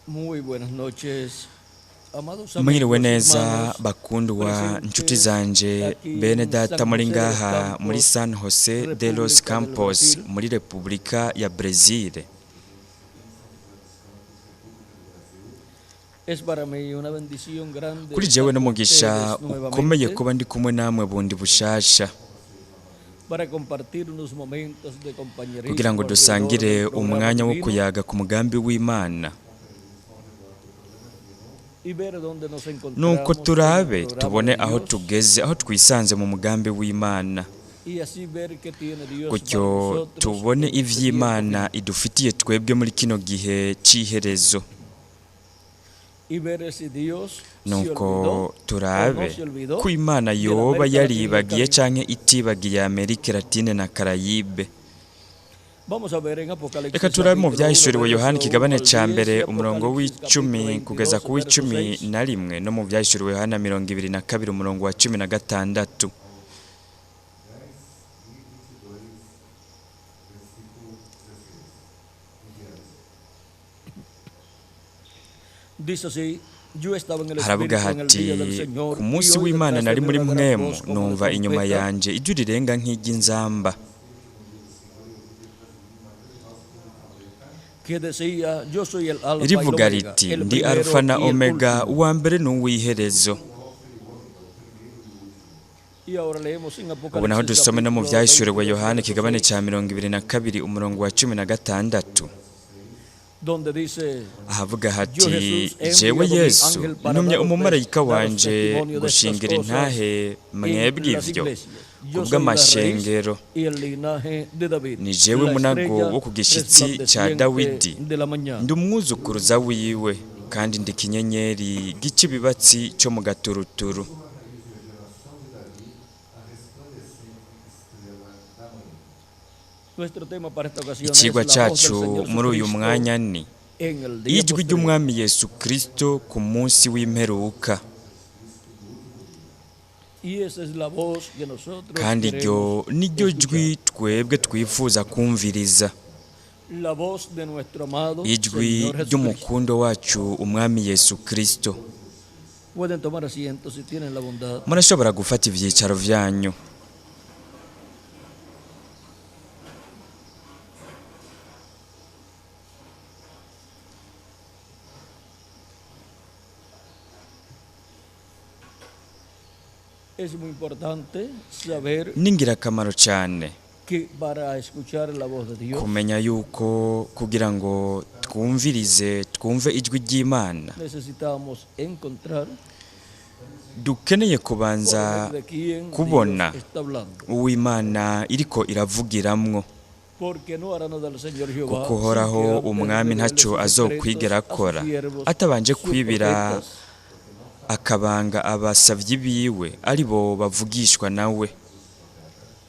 Muy buenas noches, amados Mwiriwe amigos, neza hermanos, bakundwa nshuti zanje aquí bene en data San muri José de los ngaha Campos, muri San José de los República del Campos Brasil. muri Repubulika ya Brasil. Es para mí una bendición grande Kuri estar jewe con n'umugisha ustedes ukomeye nuevamente kuba ndi kumwe namwe bundi bushasha para compartir unos momentos de compañerismo kugira ngo alrededor dusangire del programa umwanya wo divino kuyaga ku mugambi w'Imana, y ver dónde nos nuko encontramos turabe en el programa tubone de aho Dios, tugeze, aho twisanze mu mugambi w'Imana, y así ver qué tiene Dios para gutyo nosotros tubone en este tiempo ivy'Imana final. idufitiye twebwe muri kino gihe c'iherezo. Y ver si Dios se Nuko olvidó o turabe no se olvidó ko Imana de la yoba América Latina y el yaribagiye Caribe. canke itibagiye Amerika Latine na Karayibe. Vamos a ver en Apocalipsis Reka turabe mu capítulo 1, vyahishuriwe Yohana verso ikigabane 1 al ca 10, mbere y umurongo Apocalipsis w'icumi capítulo kugeza 22, ku w'icumi verso 6. na rimwe no mu vyahishuriwe Yohana 22 umurongo wa 16. Dice así: Yo estaba en el Haravuga Espíritu en el día del hati Señor, ku y munsi oí w'Imana detrás nari de mí muri una gran mwemu voz como de numva inyuma trompeta, yanje ijwi rirenga nk'iry'inzamba que decía: Yo soy el Alfa y el rivuga Omega, riti el ndi primero Alfa na y el Omega último. uwa mbere n'uw'iherezo. Y ahora leemos en Ubu naho Apocalipsis dusome no mu capítulo vyahishuriwe 22, Yohana verso ikigabane 6, ca 22 umurongo wa 16, donde dice: ahavuga Yo hati Jesús he jewe enviado mi Yesu ángel para ntumye daros umumarayika daros wanje testimonio de estas gushingira cosas intahe mwebwe en las ivyo iglesias. Yo soy la kubw'amashengero. raíz y el linaje de David, Ni jewe la munago estrella wo ku gishitsi ca resplandeciente Dawidi, de la mañana. ndi umwuzukuruza wiwe kandi ndi kinyenyeri g'ikibibatsi cyo mu gaturuturu. Nuestro tema para esta ocasión Ikigwa es la voz del cacu Señor muri uyu Jesucristo mwanya ni en el día ijwi posterior. ry'Umwami Yesu Kristo ku munsi w'imperuka, Y esa es la voz que nosotros kandi iryo queremos niryo escuchar. jwi twebwe twifuza kumviriza, La voz de nuestro amado ijwi Señor Jesucristo. ry'umukundo wacu Umwami Yesu Kristo. Pueden tomar asiento si tienen la bondad. Murashobora gufata ivyicaro vyanyu. Es muy importante saber Ni ingirakamaro cyane que para escuchar la voz de Dios kumenya yuko kugira ngo twumve ijwi ry'Imana necesitamos encontrar dukeneye por kubanza medio de quién kubona Dios está hablando. uw'Imana iriko iravugiramwo, Porque no hará nada del Señor Jehová kuko uhoraho sin que umwami antes ntaco revele sus azokwigera secretos a sus akora siervos, atabanje sus kwibira profetas. akabanga abasavyi biwe ari bo bavugishwa nawe.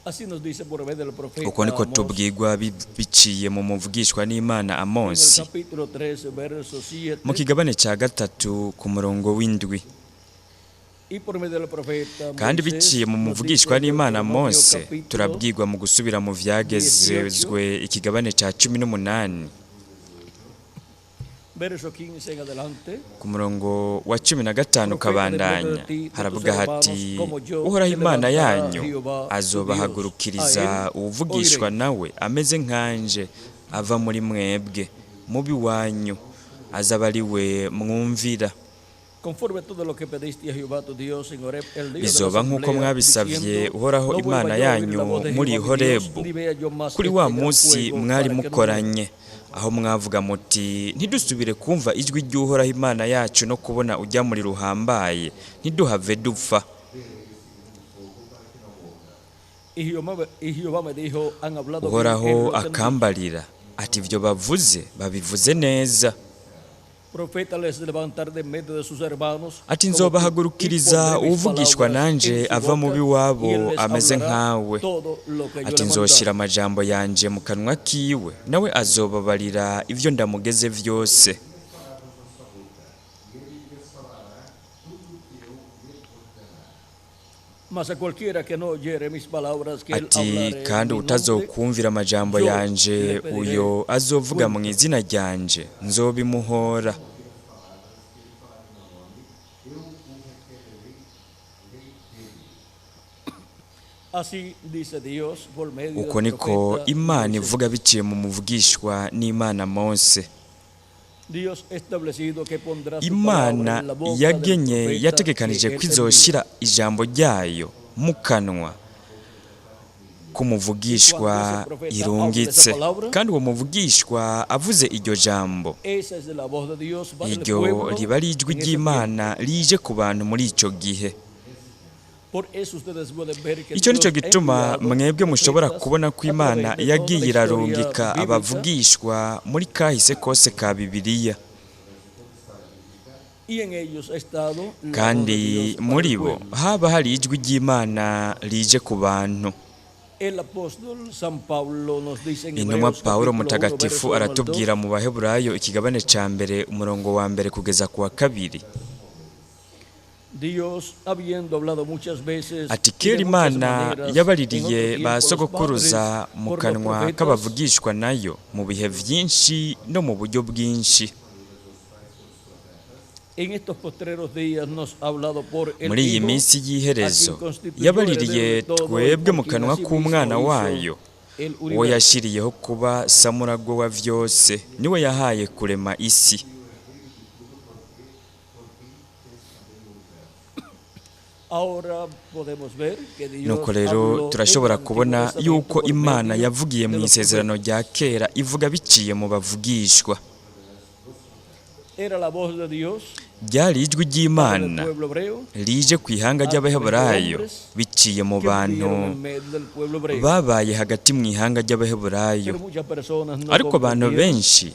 Así nos dice por medio del profeta Uko niko Amós, tubwirwa biciye mu muvugishwa n'Imana en el Amosi capítulo 13, verso 7, mu kigabane ca 3 ku murongo w'indwi. y por medio del profeta Kandi Moisés, biciye mu nos muvugishwa dice en n'Imana Deuteronomio Mose capítulo turabwirwa mu gusubira mu vyagezwe ikigabane ca 18 verso 15 en adelante, ku murongo wa 15 kabandanya haravuga hati uhoraho Imana yanyu azobahagurukiriza uwuvugishwa nawe ameze nkanje ava muri mwebwe mubi wanyu azaba ari we mwumvira. conforme todo lo que pediste a Jehová tu Dios en Horeb el día de la Bizoba nk'uko asamblea, mwabisavye diciendo, uhoraho no Imana vuelva yo a oír yanyu la voz de muri Jehová mi Dios, Horebu ni vea yo más kuri este wa gran munsi fuego mwari para que no mukoranye, aho mwavuga muti ntidusubire kumva ijwi ry'uhoraho Imana yacu no kubona ujya muri ruhambaye ntiduhave dupfa. Y Jehová me dijo, han hablado bien en Uhoraho lo que han dicho. akambarira ati ivyo babivuze neza, Profeta les levantar de medio de sus hermanos, ati como nzobahagurukiriza tú, y pondré mis uwuvugishwa palabras nanje en su ava mu boca, biwabo y él les ameze hablará nkawe, todo lo que yo ati le nzoshira mandare. amajambo yanje mu kanwa kiwe nawe azobabarira ivyo ndamugeze vyose. Mas a cualquiera que no oyere mis palabras que él ati hablaré kandi en mi utazokumvira amajambo yo yanje le pediré uyo azovuga mu cuenta. izina ryanje nzobimuhora. uko niko Imana ivuga biciye mu muvugishwa n'Imana Mose. Imana yagenye yategekanije kwizoshira ijambo ryayo mu kanwa kumuvugishwa irungitse, kandi uwo muvugishwa avuze iryo jambo, iryo riba ari ijwi ry'Imana rije ku bantu muri ico gihe. Icyo nicyo gituma mwebwe mushobora kubona ko Imana yagiye irarungika abavugishwa muri kahise kose ka Bibiliya, kandi muri bo haba hari ijwi ry'Imana rije ku bantu. Intumwa Paulo mutagatifu aratubwira mu Baheburayo ikigabane ca mbere umurongo wa mbere kugeza ku wa kabiri, ati kera Imana yabaririye ba sogokuruza mu kanwa k'abavugishwa nayo mu bihe vyinshi no mu buryo bwinshi. Muri iyi minsi y'iherezo yabaririye twebwe mu kanwa k'umwana wayo, uwo yashiriyeho kuba samuragwa wa vyose, niwe yahaye kurema isi. Nuko rero turashobora kubona yuko Imana yavugiye mu isezerano rya kera ivuga biciye mu bavugishwa. Ryari ijwi ry'Imana rije ku ihanga ry'Abaheburayo biciye mu bantu babaye hagati mu ihanga ry'Abaheburayo, ariko abantu benshi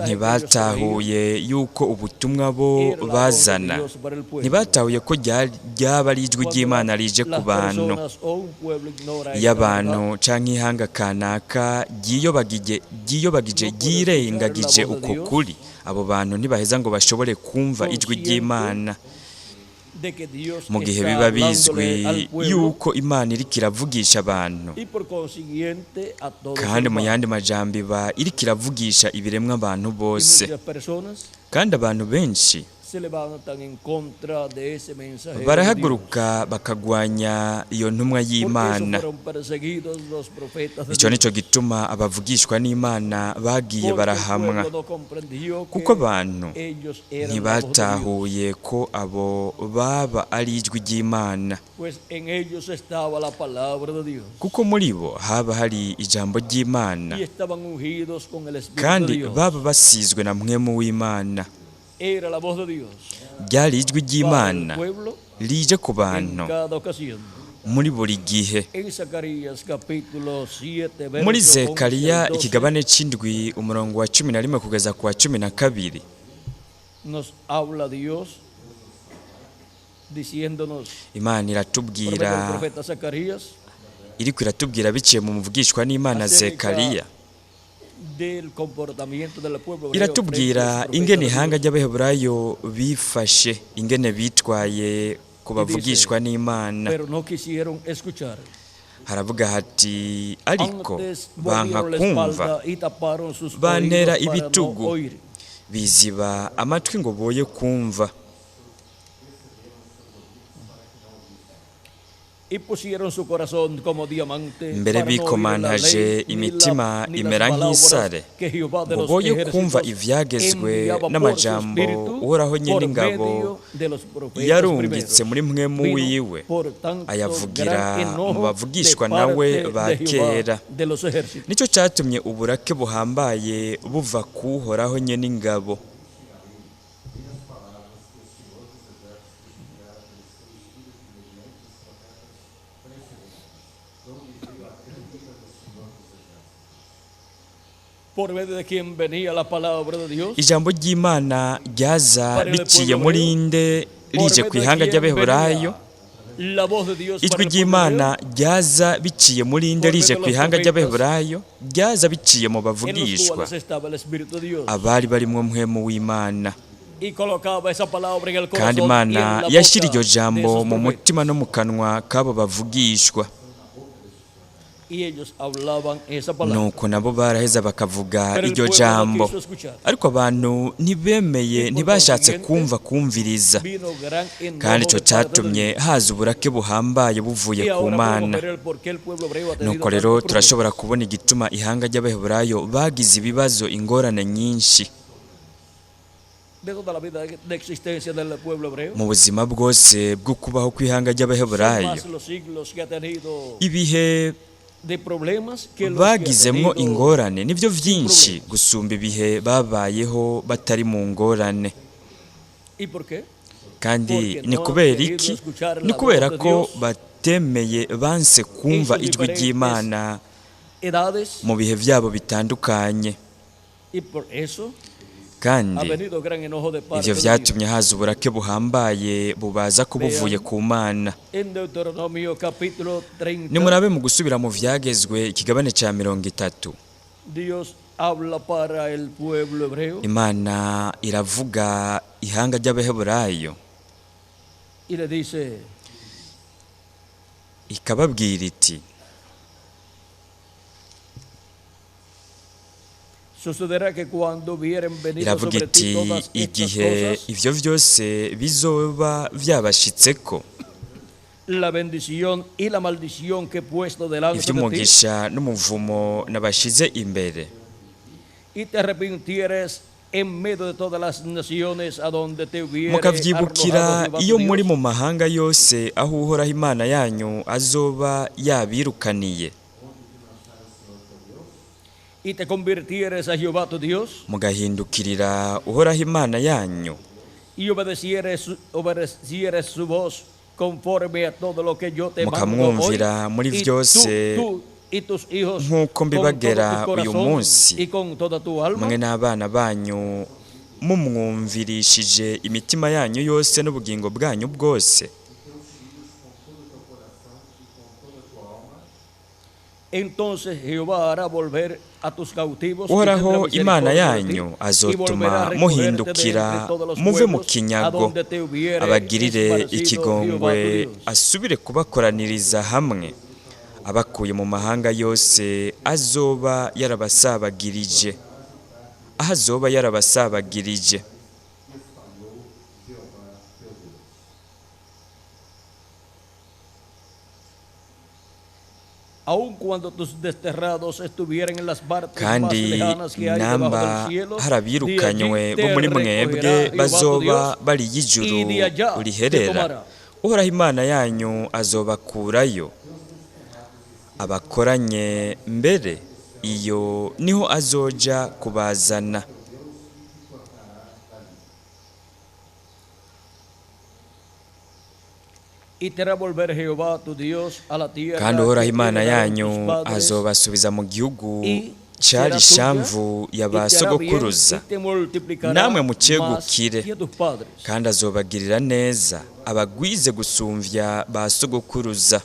ntibatahuye yuko ubutumwa bo bazana, ntibatahuye ko ryaba ari ijwi ry'Imana rije ku bantu. Iyo abantu canke ihanga kanaka ryiyobagije ryirengagije uko kuri, abo bantu ntibaheza ngo bashobore kumva ijwi ry'Imana, mu gihe biba bizwi yuko Imana iriko iravugisha abantu, kandi mu yandi majambo iba iriko iravugisha ibiremwa abantu bose. Kandi abantu benshi barahaguruka bakagwanya iyo ntumwa y'Imana. Icyo nico gituma abavugishwa n'Imana bagiye barahamwa, kuko abantu ntibatahuye ko abo baba ari ijwi ry'Imana, kuko muri bo haba hari ijambo ry'Imana, kandi baba basizwe na mpwemu w'Imana. Ryari ijwi ry'Imana rije ku bantu muri buri gihe. Muri Zekariya ikigabane c'indwi umurongo wa 11 kugeza ku wa 12, Imana iratubwira, iriko iratubwira biciye mu muvugishwa n'Imana Zekariya, iratubwira ingene ihanga ry'Abaheburayo bifashe, ingene bitwaye ku bavugishwa n'Imana. Haravuga hati ariko banka kumva, bantera ibitugu, biziba amatwi ngo boye kumva. Mbere bikomantaje imitima imera nk'isare, ngo boye kumva ivyagezwe n'amajambo uhoraho nyene ingabo yarungitse muri mpwemu wiwe, ayavugira mu bavugishwa nawe ba kera. Nico catumye uburake buhambaye buva kuhoraho nyene ingabo. Ijambo ry'Imana ryaza biciye muri nde rije ku ihanga ry'Abaheburayo. Ijwi ry'Imana ryaza biciye muri nde rije ku ihanga ry'Abaheburayo, ryaza biciye mu bavugishwa abari barimwo mpwemu w'Imana. Kandi Imana yashira iryo jambo mu mutima no mu kanwa k'abo bavugishwa. Y ellos hablaban esa palabra. nuko nabo baraheza bakavuga Pero el iryo pueblo no jambo, quiso escuchar. ariko abantu ntibemeye, ntibashatse kumviriza, Vino gran kandi enojo icyo de parte de cyatumye Dios. haza uburake buhambaye buvuye Y ku ahora podemos Mana. ver el por qué el pueblo hebreo ha tenido nuko rero tantos turashobora problemas. kubona igituma ihanga ry'Abaheburayo bagize ibibazo, ingorane nyinshi De toda la vida de existencia del pueblo hebreo. mu buzima bwose bwo kubaho kw'ihanga Son ry'Abaheburayo. más los siglos que ha tenido Ibihe de problemas que los que ha bagizemwo tenido. ingorane nibyo byinshi gusumba ibihe babayeho batari mu ngorane. ¿Y por qué? Kandi ni kubera iki? Ni kubera ko batemeye, banse kumva ijwi ry'Imana Edades. mu bihe byabo bitandukanye, Y por eso ha kandi venido gran enojo de parte ibyo de Dios. byatumye haza uburake buhambaye bubaza ko buvuye ku Mana. En Deuteronomio capítulo 30, nimurabe mu gusubira mu vyagezwe ikigabane cya 30, Dios habla para el pueblo hebreo Imana iravuga ihanga ry'Abaheburayo, y le dice, ikababwira iti, sucederá que cuando vieren venido iravuga sobre ti iti todas estas igihe cosas, ivyo vyose bizoba vyabashitseko, la bendición y la maldición que he puesto delante de ti, ivy'umugisha n'umuvumo nabashize imbere, y te arrepintieres en medio de todas las naciones a donde te hubiere mukavyibukira arrojado iyo Jehová tu muri Dios, mu mahanga yose aho Uhoraho Imana yanyu azoba yabirukaniye, y te convirtieres a Jehová tu Dios, mugahindukirira Uhoraho Imana yanyu, y obedecieres su voz conforme a todo lo que yo te mando hoy, mukamwumvira muri y byose tú y tus hijos nk'uko con mbibagera todo tu uyu corazón munsi, y con toda tu alma, mwe n'abana banyu mumwumvirishije imitima yanyu yose n'ubugingo bwanyu bwose. entonces Jehová hará volver a tus cautivos y Uhoraho tendrá Imana misericordia de ti, yanyu y volverá a azotuma recogerte de muhindukira entre todos los muve mu pueblos a kinyago, donde te hubiere abagirire esparcido ikigongwe, Jehová tu Dios. asubire kubakoraniriza hamwe, abakuye mu mahanga yose azoba yarabasabagirije, aho azoba yarabasabagirije. Aun cuando tus desterrados estuvieran en las partes más kandi lejanas que hay debajo namba del cielo, harabirukanywe de bo muri allí te mwebwe recogerá Jehová tu bazoba Dios, bari y'ijuru y de allá te riherera, tomará. Uhoraho Imana yanyu azobakurayo, abakoranye mbere, iyo niho azoja kubazana. Y te hará volver Jehová tu Dios a la tierra kandi Uhoraho que Imana heredaron yanyu tus padres, azobasubiza mu gihugu y cari será ishamvu tuya, ya y ba te hará bien, sogokuruza, y te multiplicará namwe más mucegukire, que tus padres. kandi azobagirira neza, abagwize gusumvya ba sogokuruza.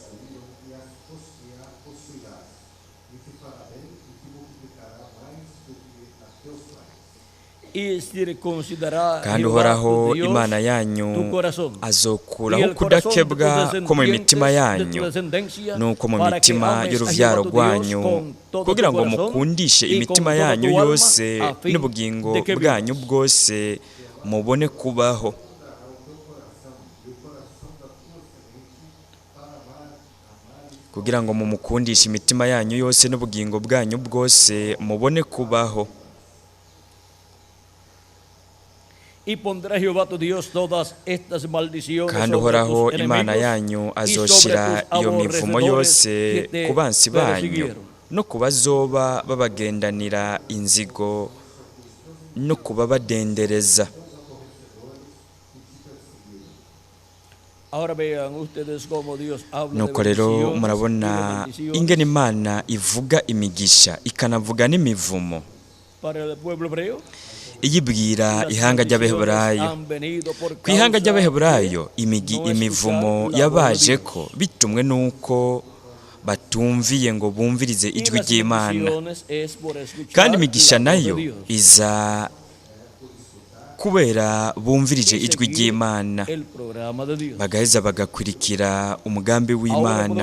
Y circuncidará kandi Jehová Uhoraho tu Dios Imana tu yanyu corazón, y azokuraho el corazón de kudakebwa tus ko mu mitima descendientes, yanyu de tu descendencia, nuko mu para que mitima ames a y'uruvyaro Jehová tu Dios rwanyu, con todo kugira tu ngo corazón mukundishe y con imitima toda yanyu tu alma, yose a fin n'ubugingo de que bwanyu vivas. bwose mubone kubaho. kugira ngo mumukundishe imitima yanyu yose n'ubugingo bwanyu bwose mubone kubaho. Y pondrá Jehová tu Dios todas estas maldiciones kandi sobre Uhoraho tus Imana enemigos yanyu y sobre azoshira tus iyo mivumo aborrecedores yose que te ku bansi banyu persiguieron. no ku bazoba babagendanira inzigo no kuba badendereza. Ahora vean ustedes cómo Dios habla de nuko rero bendiciones murabona y de maldiciones ingene Imana ivuga imigisha ikanavuga n'imivumo para el pueblo hebreo. iyibwira ihanga ry'Abaheburayo. Ku ihanga ry'Abaheburayo imivumo yabaje ko bitumwe nuko batumviye ngo bumvirize ijwi ry'Imana, kandi imigisha nayo iza kubera bumvirije ijwi ry'Imana, bagaheza bagakurikira umugambi w'Imana.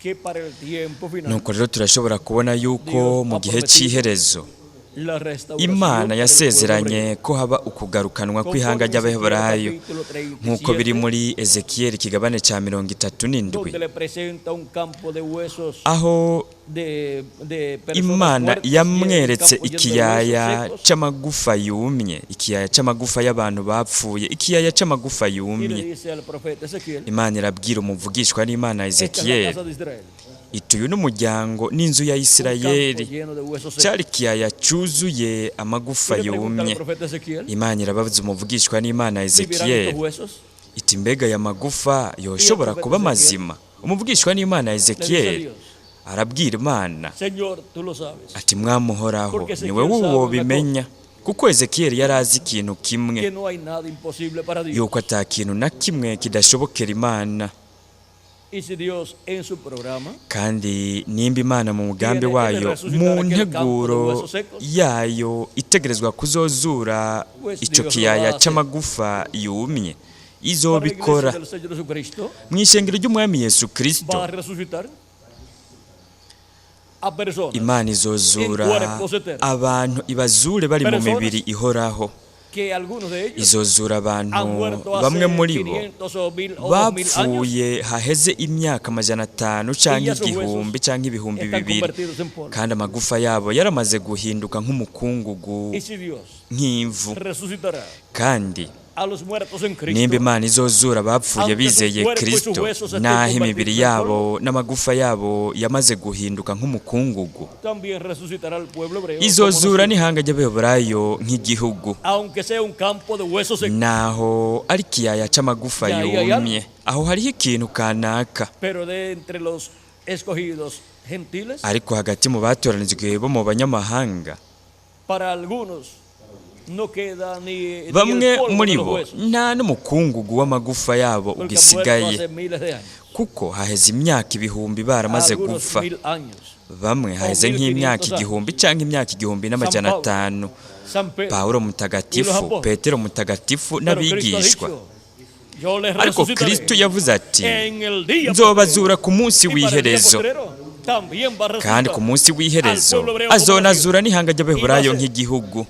que para el tiempo final nuko rero turashobora kubona yuko mu gihe cy'iherezo Imana yasezeranye ko haba ukugarukanwa kw'ihanga ry'Abaheburayo nk'uko biri muri Ezekiyeli ikigabane cya 37, aho Imana yamweretse ikiyaya cy'amagufa yumye, ikiyaya cy'amagufa y'abantu bapfuye, ikiyaya cy'amagufa yumye. Imana irabwira umuvugishwa n'Imana Ezekiyeli iti uyu n'umuryango n'inzu ya Isirayeli cyari ikiyaya cyuzuye amagufa yumye. Imana irabaza umuvugishwa n'Imana Ezekiyeli iti mbega aya magufa yoshobora kuba mazima? Umuvugishwa n'Imana Ezekiyeli arabwira Imana ati mwamuhoraho niwe wuwo bimenya, kuko Ezekiyeli yari azi ikintu kimwe, yuko ata kintu na kimwe kidashobokera Imana. Kandi nimba Imana mu mugambi wayo mu nteguro yayo itegerezwa kuzozura icyo kiyaya cy'amagufa yumye, izobikora mu ishengero ry'Umwami Yesu Kristo. Imana izozura abantu ibazure bari mu mibiri ihoraho, izozura abantu bamwe muri bo bapfuye haheze imyaka 500 cyangwa 1000 cyangwa 2000, kandi amagufa yabo yaramaze guhinduka nk'umukungugu, nk'ivu. Kandi nimba Imana izozura bapfuye bizeye Kristo, naho imibiri yabo n'amagufa yabo yamaze guhinduka nk'umukungugu, izozura n'ihanga ry'Abaheburayo nk'igihugu, naho ari ikiyaya cy'amagufa yumye. Aho hariho ikintu kanaka, ariko hagati mu batoranijwe bo mu banyamahanga bamwe muri bo nta n'umukungugu w'amagufa yabo ugisigaye, kuko haheze imyaka 1000 baramaze gupfa. Bamwe haheze nk'imyaka 1000 cyangwa imyaka 1500. Paulo mutagatifu, Petero mutagatifu n'abigishwa. Ariko Kristo yavuze ati nzobazura ku munsi w'iherezo, kandi ku munsi w'iherezo azonazura n'ihanga ry'Abaheburayo nk'igihugu,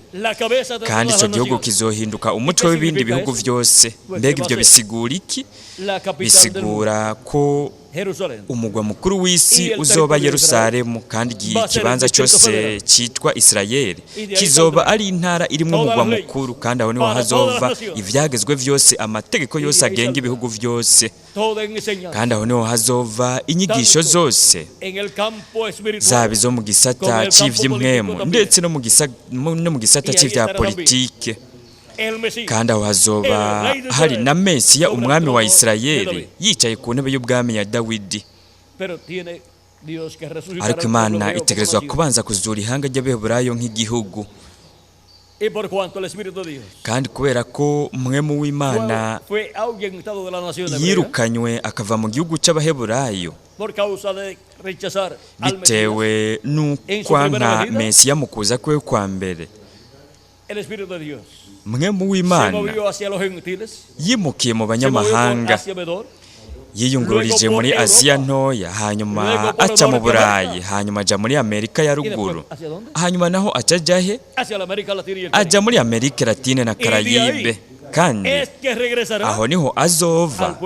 kandi icyo gihugu kizohinduka umutwe w'ibindi bihugu byose. Mbega ibyo bisigura iki? Bisigura ko umugwa mukuru w'isi uzoba Yerusalemu, kandi ikibanza cyose cyitwa Isirayeli kizoba ari intara irimo umugwa mukuru, kandi aho niho hazova ivyagezwe byose, amategeko yose agenga ibihugu byose, kandi aho niho hazova inyigisho zose, zaba izo mu gisata cy'ivy'imwemu ndetse no mu gisata cy'ivya politike. Kandi aho hazoba hari na Mesiya, umwami wa Isirayeli, yicaye ku ntebe y'ubwami ya Dawidi. Ariko Imana itegerezwa kubanza kuzura ihanga ry'Abaheburayo nk'igihugu, kandi kubera ko mwemu w'Imana yirukanywe akava mu gihugu cy'Abaheburayo bitewe n'ukwanka Mesiya mu kuza kwe kwa mbere, mwemu w'Imana yimukiye mu banyamahanga, yiyungururije muri Aziya ntoya, hanyuma aca mu Burayi, hanyuma aja muri Amerika ya ruguru, hanyuma naho aca ajahe? Aja muri Amerika Latine na Karayibe. Kandi aho niho azova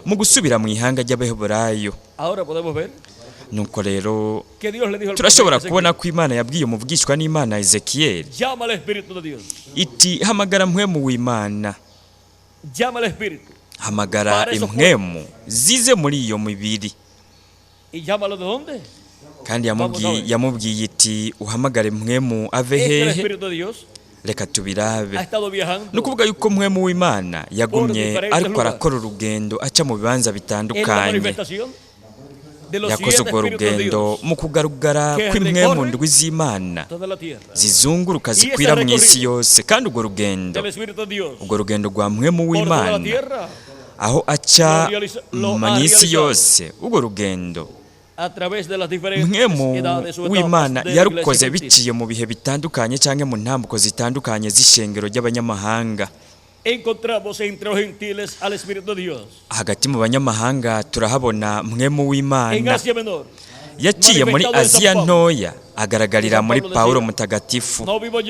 mu gusubira mu ihanga ry'Abaheburayo. Nuko rero turashobora kubona ko Imana yabwiye umuvugishwa n'Imana Ezekiyeli iti hamagara mwemu w'Imana, hamagara impwemu zize muri iyo mibiri. Kandi yamubwiye iti uhamagare impwemu ave hehe? Reka tubirabe. Nukuvuga yuko mwemu w'Imana yagumye ariko arakora urugendo aca mu bibanza bitandukanye. Yakoze urwo rugendo mu kugarugara kw'imwemu ndwi z'Imana zizunguruka zikwira mu isi yose, kandi urwo rugendo rwa mwemu w'Imana aho aca mu isi yose, urwo rugendo mwemu w'Imana yarukoze biciye mu bihe bitandukanye cyangwa mu ntambuko zitandukanye z'ishengero ry'abanyamahanga. encontramos entre los gentiles al Espíritu de Dios. hagati mu banyamahanga turahabona mwemu En w'Imana Asia Menor, yaciye muri Aziya ntoya agaragarira muri Paulo mutagatifu,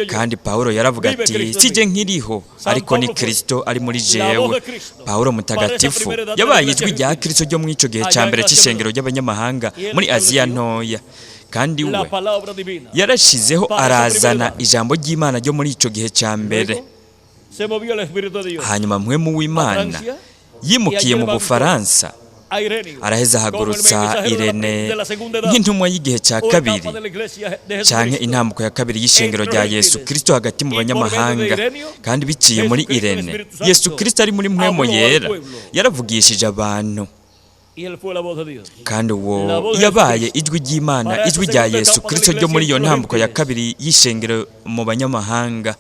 kandi Paulo yaravuga ati sije nkiriho ariko ni Kristo ari muri jewe. Paulo mutagatifu yabaye ijwi rya Kristo ryo mu ico gihe cya mbere cy'ishengero ry'abanyamahanga muri Aziya ntoya, kandi we la palabra divina yarashizeho arazana ijambo ry'Imana ryo muri ico gihe cya mbere. se movió el Espíritu de Dios. Hanyuma mwemu w'Imana yimukiye mu Bufaransa, A Ireneo, araheza ahagurutsa Irene nk'intumwa y'igihe cya kabiri canke intambuko ya kabiri y'ishengero rya Yesu Kristo hagati mu banyamahanga. Kandi biciye muri Irene, Yesu Kristo ari muri mwemu yera yaravugishije abantu, y él fue la voz de Dios. kandi uwo yabaye ijwi ry'Imana, ijwi rya Yesu Kristo ryo muri iyo ntambuko ya kabiri y'ishengero mu banyamahanga.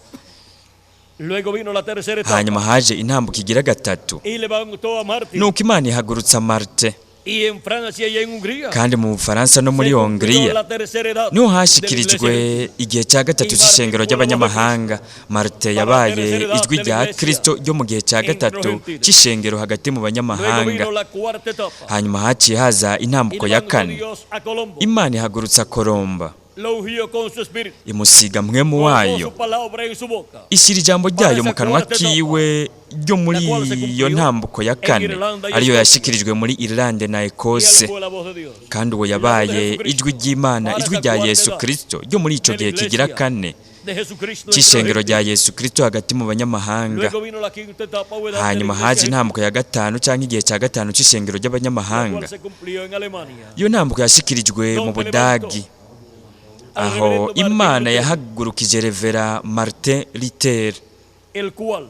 Luego vino la tercera etapa Hanyuma haje intambuko igira gatatu, y levantó a Marte. nuko Imana ihagurutsa Marte, Y en Francia y en Hungría kandi mu Bufaransa no muri se cumplió Hongiriya la tercera edad niho de la hashikirijwe iglesia. igihe cya gatatu cy'ishengero ry'abanyamahanga. Marte yabaye ijwi rya Kristo ryo mu gihe cya gatatu cy'ishengero hagati mu Luego banyamahanga. vino la cuarta etapa Hanyuma haciye haza y intambuko ya levantó kane, Dios a Colombo. Imana ihagurutsa Kolomba, Lo ungió con su espíritu. imusiga mwemu Colocó wayo, su palabra en su boca. ishyira ijambo ryayo mu kanwa kiwe ryo muri iyo ntambuko ya kane, ariyo yashyikirijwe muri Irlande na Y él Ekose. fue la voz de Dios. Kandi uwo yabaye ijwi ry'Imana, ijwi rya Yesu Kristo ryo muri icyo gihe kigira kane De Jesucristo. cy'ishengero rya Yesu Kristo hagati mu banyamahanga. Luego vino la quinta etapa de la Hanyuma iglesia, haje intambuko ya gatanu cyangwa igihe cya gatanu cy'ishengero la ry'abanyamahanga. cual se cumplió en Alemania. Iyo ntambuko yashyikirijwe mu Budagi, aho Imana yahagurukije Revera Martin Luther, El cual,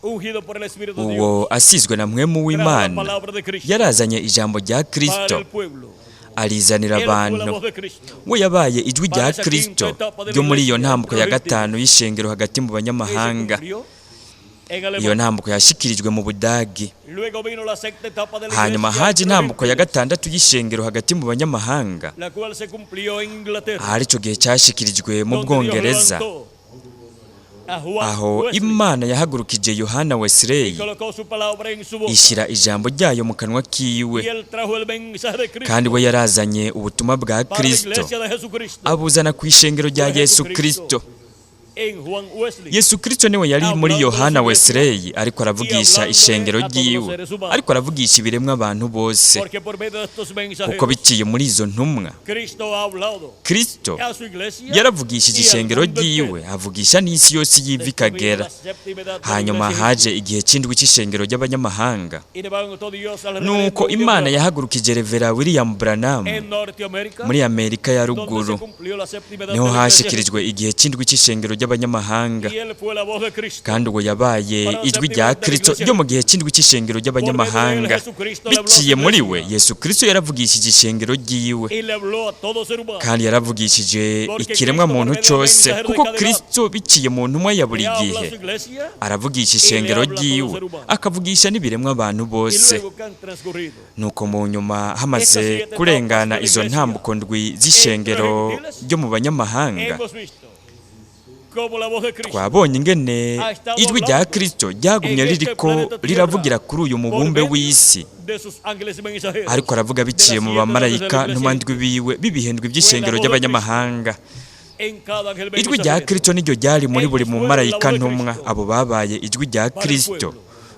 ungido por el Espíritu de Dios, uwo asizwe na mwemu trajo la w'Imana palabra de Cristo yarazanye ijambo rya para Kristo el pueblo. arizanira Él fue la abantu. voz de Cristo. We yabaye ijwi rya Kristo ryo muri iyo ntambuko ya gatanu y'ishengero hagati mu Y se banyamahanga. cumplió en Iyo Alemania. ntambuko yashyikirijwe mu Budagi. Luego vino la sexta etapa de la Hanyuma iglesia, haje intambuko ya gatandatu y'ishengero hagati mu banyamahanga, la cual se cumplió en Inglaterra. ahari icyo gihe cyashyikirijwe mu donde Dios Bwongereza, levantó a Juan aho Wesley Imana yahagurukije Yohana y Wesley, colocó su palabra en su boca. ishyira ijambo ryayo mu kanwa Y kiwe, él trajo el mensaje de Cristo kandi we yarazanye ubutumwa bwa para la Kristo iglesia de Jesucristo. abuzana ku ishengero rya Yesu Kristo. En Juan Wesley. Yesu Kristo niwe yari muri Yohana Wesley, ariko aravugisha ishengero ryiwe, ariko aravugisha ibiremwa abantu bose, Porque por medio de estos kuko mensajeros, biciye muri izo ntumwa Cristo ha hablado Kristo a su iglesia yaravugishije y al ishengero mundo entero. ryiwe, avugisha n'isi yose y'iva ikagera. Hanyuma haje igihe cy'indwi cy'ishengero ry'abanyamahanga, Y levantó Dios al nuko reverendo Imana William yahagurukije Revera William Branham en Norteamérica, muri Amerika ya donde ruguru, se cumplió la séptima edad niho de la iglesia. hashyikirijwe igihe cy'indwi cy'ishengero ry'abanyamahanga. Y él fue la voz de Cristo. Kandi uwo yabaye ijwi rya Kristo ryo mu gihe cy'indwi cy'ishengero ry'abanyamahanga. Biciye muri we, Yesu Kristo yaravugishije ishengero ryiwe, Y le habló a todo ser humano. kandi yaravugishije ikiremwa muntu cyose, kuko Kristo biciye mu ntumwa ya buri Y habla a gihe su iglesia aravugisha ishengero ryiwe, akavugisha n'ibiremwa abantu y bose. luego que han transcurrido Nuko mu nyuma hamaze kurengana izo ntambuko ndwi z'ishengero ryo mu banyamahanga, hemos visto cómo la voz de Cristo twabonye ingene ijwi rya Kristo ryagumye ririko riravugira kuri uyu mubumbe w'isi, de sus ángeles mensajeros, ariko aravuga biciye mu bamarayika n'umandwi biwe b'ibihendwi by'ishengero ry'abanyamahanga. en cada ángel Ijwi rya mensajero. Kristo niryo ryari muri buri mumarayika ntumwa, abo babaye ijwi rya Kristo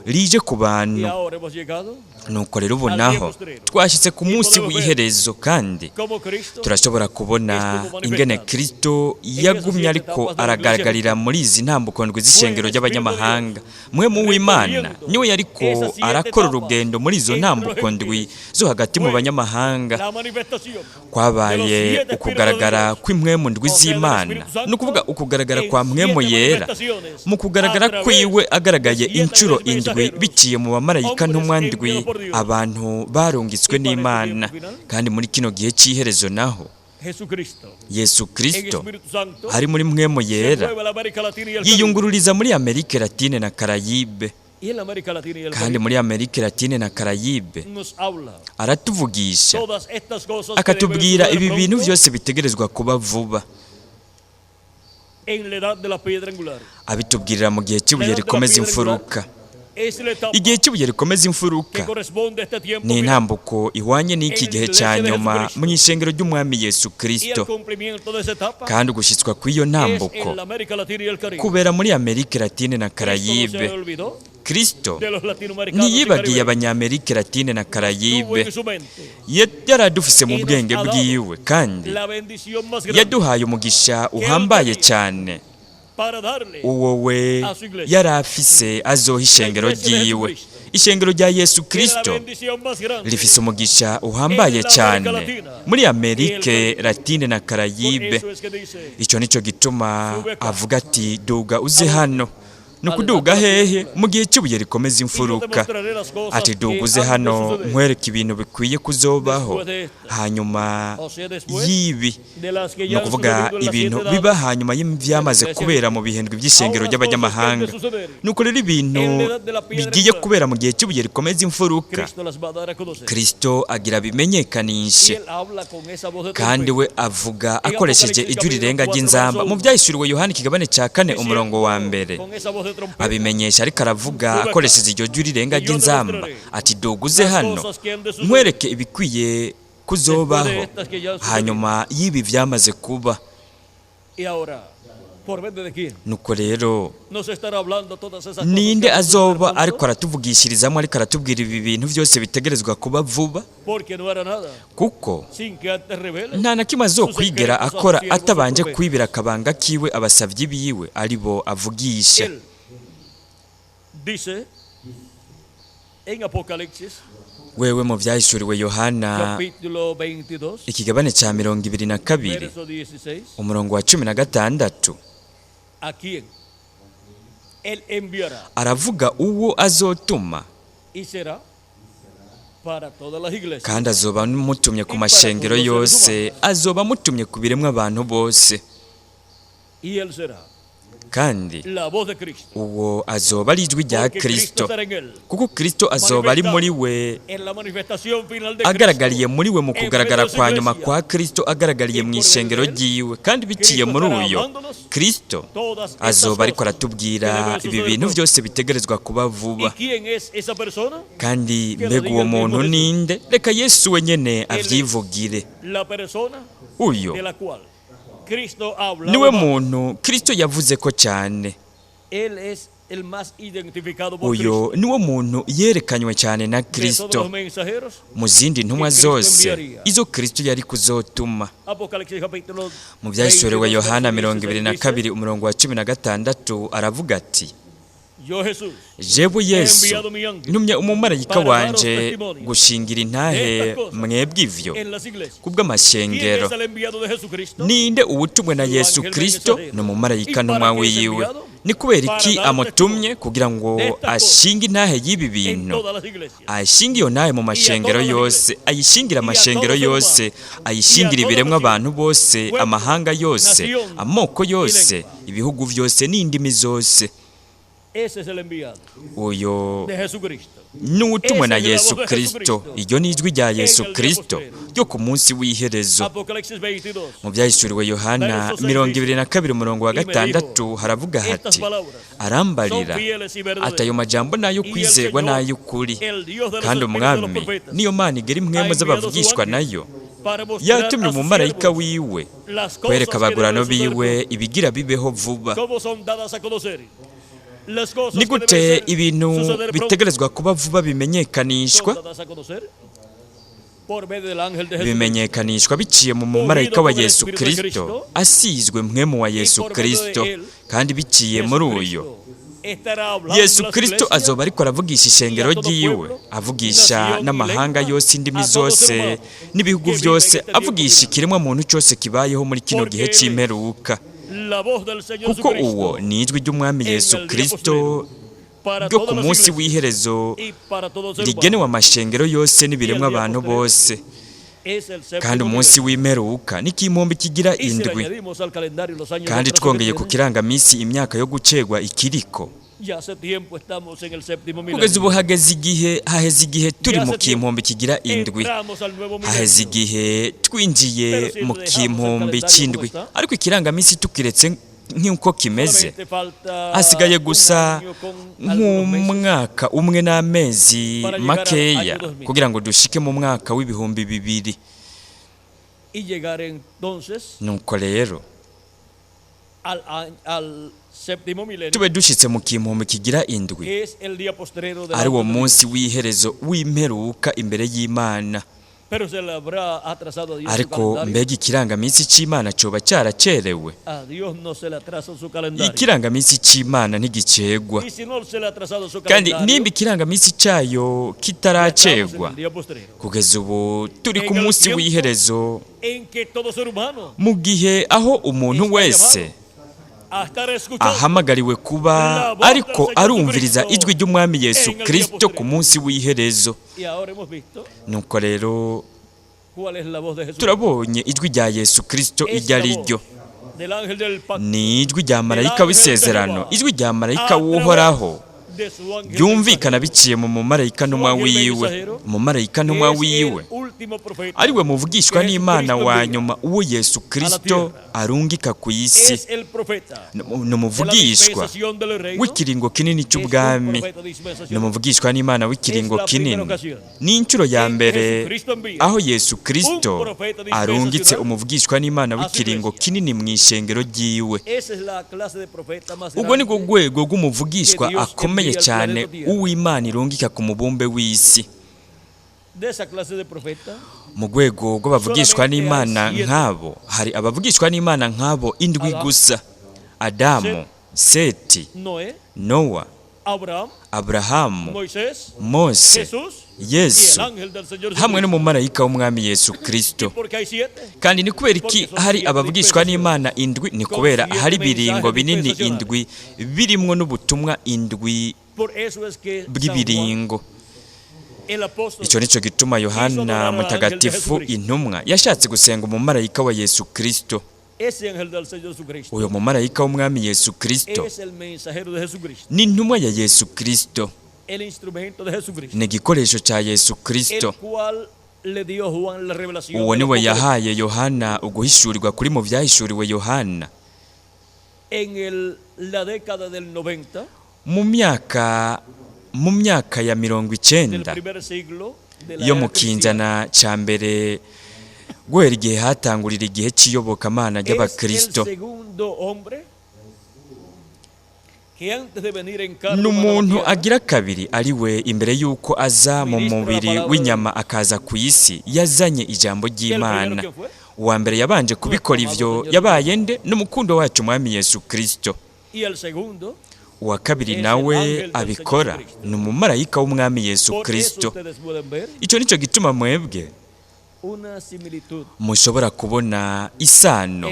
rije ku Y bantu. ahora hemos llegado Nuko rero ubu naho twashyitse ku munsi w'iherezo, kandi como Cristo turashobora kubona ingene Kristo yagumye ariko aragaragarira muri izi ntambuko ndwi z'ishengero ry'abanyamahanga. Mwemu w'Imana niwe yariko arakora urugendo muri izo ntambuko ndwi zo hagati mu banyamahanga. la manifestación Kwabaye ukugaragara kw'impwemu ndwi z'Imana, ni ukuvuga ukugaragara kwa mwemu yera. Mu kugaragara kwiwe agaragaye inshuro indwi biciye mu bamarayika ntumwa ndwi, abantu barungitswe n'Imana. Kandi muri kino gihe cy'iherezo naho Jesucristo Yesu en Kristo Espíritu Santo ari muri mwemu se yera, mueve a la América Latina y el Caribe. yiyungururiza muri Amerika Latine na Karayibe. Y en la América Latina y el Kandi Caribe muri Amerika Latine na Karayibe nos habla aratuvugisha, todas estas cosas que akatubwira deben ibi suceder bintu pronto. byose bitegerezwa kuba vuba. abitubwirira mu gihe cy'ibuye rikomeza imfuruka. Igihe cy'ibuye rikomeza imfuruka ni intambuko ihwanye n'iki gihe cya nyuma mu ishengero ry'Umwami Yesu Kristo, kandi ugushyitswa kw'iyo ntambuko kubera muri Amerika Latine na Karayibe. Kristo ntiyibagiye abanyamerika Latine na Karayibe, yaradufise mu bwenge bwiwe, kandi yaduhaye umugisha uhambaye cyane. Uwo we yari afise azoha ishengero ryiwe. Ishengero rya Yesu Kristo rifise umugisha uhambaye cyane muri Amerika Latine na Karayibe. Icyo nicyo gituma avuga ati duga uze hano. Nukuduga hehe mu gihe cy'ibuye rikomeza imfuruka? Ati duga uze hano nkwereke ibintu bikwiye kuzobaho hanyuma y'ibi. No kuvuga ibintu biba hanyuma y'ibyamaze kubera mu bihindwe by'ishengero ry'abanyamahanga. Nuko rero ibintu bigiye kubera mu gihe cy'ibuye rikomeza imfuruka, Kristo agira bimenyekanishe, kandi we avuga akoresheje ijwi rirenga ry'inzamba. Mu byahishuriwe Yohana ikigabane cya 4 umurongo wa 1 abimenyesha, ariko aravuga akoresheje iryo jwi rirenga ry'inzamba ati duguze hano nkwereke ibikwiye kuzobaho hanyuma y'ibi byamaze kuba. Nuko rero ninde azoba ariko aratuvugishirizamo, ariko aratubwira ibi bintu byose bitegerezwa kuba vuba? Kuko nta na kimwe azokwigera akora atabanje kwibira akabanga kiwe abasavyi biwe ari bo avugisha. Wewe mu byahishuriwe Yohana ikigabane cya 22 umurongo wa 16 aravuga uwo azotuma, kandi azoba amutumye ku mashengero yose, azoba amutumye ku biremwa abantu bose, kandi uwo azoba ari ijwi rya Kristo, kuko Kristo azoba ari muri we, agaragariye muri we mu kugaragara kwa nyuma kwa Kristo, agaragariye mu ishengero ryiwe, kandi biciye muri uyo Kristo azoba ariko aratubwira ibi bintu byose bitegerezwa kuba vuba. Kandi mbega uwo muntu ninde? Reka Yesu wenyene avyivugire. Uyo niwe muntu Kristo yavuze ko cyane. Uyo niwo muntu yerekanywe cyane na Kristo mu zindi ntumwa zose izo Kristo yari kuzotuma. Mu byahishuriwe Yohana 22 umurongo wa 16 aravuga ati jewe Yesu ntumye umumarayika wanje gushingira intahe mwebwe ivyo kubw'amashengero. Ninde ubutumwe na Yesu Kristo n'umumarayika ntumwa wiwe? Ni kubera iki amutumye? Kugira ngo ashinge intahe y'ibi bintu, ashinge iyo ntahe mu mashengero yose, ayishingira amashengero yose, ayishingira ibiremwa abantu bose, amahanga yose, amoko yose, ibihugu byose n'indimi zose. Uyo n'ubutumwa na Yesu Kristo. Iryo ni ijwi rya Yesu Kristo ryo ku munsi w'iherezo. Mu byahishuriwe Yohana 22 umurongo wa 6 haravuga hati arambarira ati ayo majambo nayo kwizerwa n'ay'ukuri, kandi Umwami niyo Mana igera impwemu z'abavugishwa nayo, yatumye umumarayika wiwe kwereka abagurano biwe ibigira bibeho vuba. Ni gute ibintu bitegerezwa kuba vuba bimenyekanishwa? Bimenyekanishwa biciye mu mumarayika wa Yesu Kristo, asizwe mpwemu wa Yesu Kristo, kandi biciye muri uyo Yesu Kristo azoba ariko aravugisha ishengero ryiwe, avugisha n'amahanga yose, indimi zose n'ibihugu byose, avugisha ikiremwa muntu cyose kibayeho muri kino gihe cy'imperuka. Kuko uwo ni ijwi ry'Umwami Yesu Kristo ryo ku munsi w'iherezo rigenewe amashengero yose n'ibiremwa abantu bose. Kandi umunsi w'imperuka n'ikimpombe kigira indwi, kandi twongeye ku kirangamisi imyaka yo gucegwa ikiriko. Kugeza ubu haheze igihe turi mu kimpombe kigira indwi, haheze igihe twinjiye mu kimpombe cy'indwi, ariko ikirangamisi tukiretse nk'uko kimeze. Hasigaye gusa nk'umwaka umwe n'amezi makeya kugira ngo dushike mu mwaka w'ibihumbi 2000. Nuko rero tube dushitse mu kimpumbi kigira indwi, ari wo munsi w'iherezo w'imperuka imbere y'Imana. Ariko mbega ikirangaminsi c'Imana coba cyaracerewe? Ikirangaminsi c'Imana ntigicegwa, kandi nimba ikirangaminsi cayo kitaracegwa, kugeza ubu turi ku munsi w'iherezo, mu gihe aho umuntu wese ahamagariwe kuba ariko arumviriza ijwi ry'Umwami Yesu Kristo ku munsi w'iherezo. Nuko rero turabonye ijwi rya Yesu Kristo iryo ari ryo. Ni ijwi rya marayika w'isezerano, ijwi rya marayika w'uhoraho, byumvikana biciye mu mumarayika ntumwa wiwe, umumarayika ntumwa wiwe ariwe muvugishwa n'Imana wa nyuma, uwo Yesu Kristo arungika ku isi. Numuvugishwa w'ikiringo kinini cy'ubwami, numuvugishwa n'Imana w'ikiringo kinini. Ni incuro ya mbere aho Yesu Kristo arungitse umuvugishwa n'Imana w'ikiringo kinini mu ishengero ryiwe. Ubwo ni rwego rw'umuvugishwa akomeye cyane uw'Imana irungika ku mubumbe w'isi. Mu rwego rw'abavugishwa n'Imana nk'abo, hari abavugishwa n'Imana nk'abo indwi gusa: Adamu, Seti, Nowa, Abrahamu, Mose, Yesu, hamwe n'umumarayika w'Umwami Yesu Kristo. Kandi ni kubera iki hari abavugishwa n'Imana indwi? Ni kubera hari ibiringo binini indwi birimwo n'ubutumwa indwi bw'ibiringo. Icyo nicyo gituma Yohana mutagatifu intumwa yashatse gusenga umumarayika wa Yesu Kristo. Uyo mumarayika w'Umwami Yesu Kristo ni intumwa ya Yesu Kristo, ni igikoresho cya Yesu Kristo. Uwo niwe yahaye Yohana uguhishurirwa kuri mu byahishuriwe Yohana. Mu myaka ya 90 yo mu kinjana cya mbere, guhera igihe hatangurira igihe cy'iyobokamana ry'Abakristo, n'umuntu agira kabiri ari we imbere y'uko aza mu mubiri w'inyama akaza ku isi, yazanye ijambo ry'Imana. Uwa mbere yabanje kubikora ivyo yabaye nde? N'umukundo wacu Umwami Yesu Kristo. Uwa kabiri nawe abikora ni umumarayika w'Umwami Yesu Kristo. Icyo nicyo gituma mwebwe mushobora kubona isano